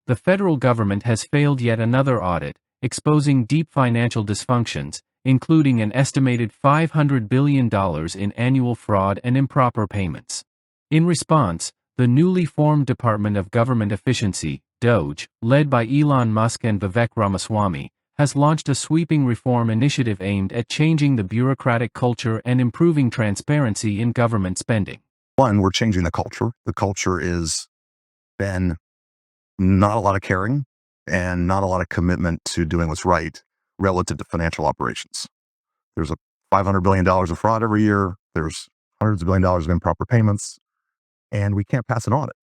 the federal government has failed yet another audit, exposing deep financial dysfunctions, including an estimated $500 billion in annual fraud and improper payments. In response, the newly formed Department of Government Efficiency, DOGE, led by Elon Musk and Vivek Ramaswamy, has launched a sweeping reform initiative aimed at changing the bureaucratic culture and improving transparency in government spending. One, we're changing the culture. The culture is been not a lot of caring and not a lot of commitment to doing what's right relative to financial operations. There's a $500 billion of fraud every year. There's hundreds of billion dollars of improper payments, and we can't pass an audit.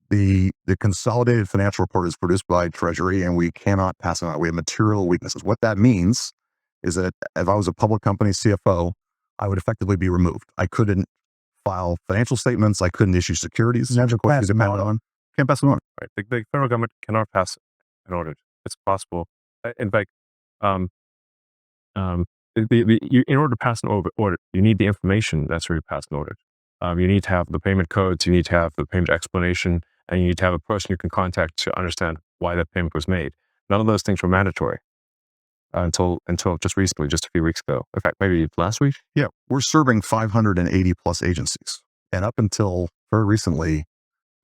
The consolidated financial report is produced by Treasury, and we cannot pass an audit. We have material weaknesses. What that means is that if I was a public company CFO, I would effectively be removed. I couldn't file financial statements. I couldn't issue securities. Never pass an audit. Can't pass an audit. Right. The federal government cannot pass an audit. It's possible. In fact, in order to pass an audit, you need the information necessary to pass an audit. You need to have the payment codes, you need to have the payment explanation, and you need to have a person you can contact to understand why that payment was made. None of those things were mandatory until just recently, just a few weeks ago. In fact, maybe last week. Yeah, we're serving 580 plus agencies. And up until very recently,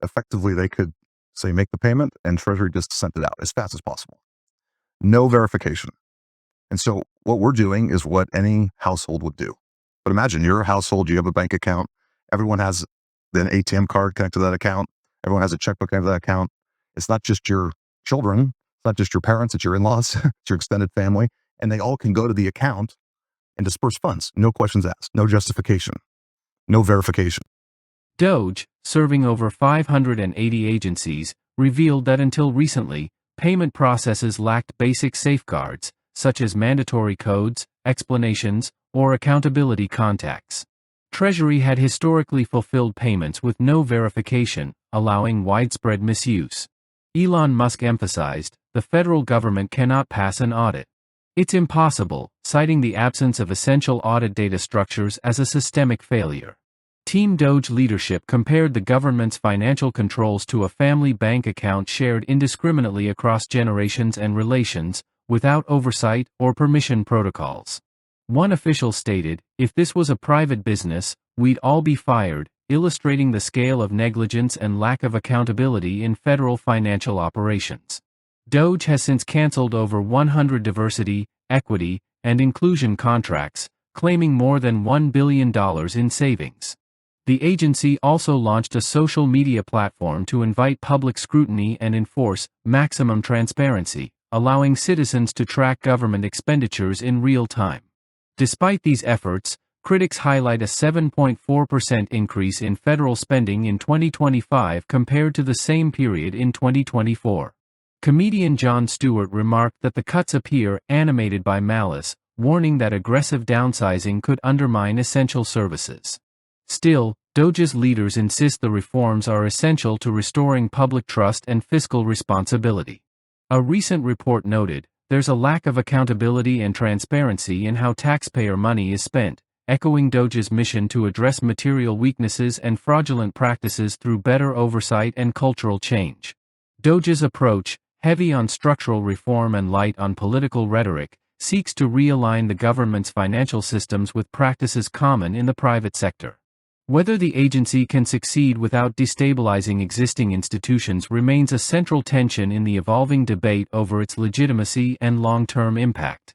effectively they could say, make the payment, and Treasury just sent it out as fast as possible. No verification. And so what we're doing is what any household would do. But imagine you're a household, you have a bank account, everyone has an ATM card connected to that account, everyone has a checkbook connected to that account. It's not just your children, it's not just your parents, it's your in-laws, it's your extended family, and they all can go to the account and disperse funds. No questions asked, no justification, no verification. DOGE, serving over 580 agencies, revealed that until recently, payment processes lacked basic safeguards, such as mandatory codes, explanations, or accountability contacts. Treasury had historically fulfilled payments with no verification, allowing widespread misuse. Elon Musk emphasized, the federal government cannot pass an audit. It's impossible, citing the absence of essential audit data structures as a systemic failure. Team DOGE leadership compared the government's financial controls to a family bank account shared indiscriminately across generations and relations, without oversight or permission protocols. One official stated, if this was a private business, we'd all be fired, illustrating the scale of negligence and lack of accountability in federal financial operations. DOGE has since canceled over 100 diversity, equity, and inclusion contracts, claiming more than $1 billion in savings. The agency also launched a social media platform to invite public scrutiny and enforce maximum transparency, allowing citizens to track government expenditures in real time. Despite these efforts, critics highlight a 7.4% increase in federal spending in 2025 compared to the same period in 2024. Comedian Jon Stewart remarked that the cuts appear animated by malice, warning that aggressive downsizing could undermine essential services. Still, DOGE's leaders insist the reforms are essential to restoring public trust and fiscal responsibility. A recent report noted, there's a lack of accountability and transparency in how taxpayer money is spent, echoing DOGE's mission to address material weaknesses and fraudulent practices through better oversight and cultural change. DOGE's approach, heavy on structural reform and light on political rhetoric, seeks to realign the government's financial systems with practices common in the private sector. Whether the agency can succeed without destabilizing existing institutions remains a central tension in the evolving debate over its legitimacy and long-term impact.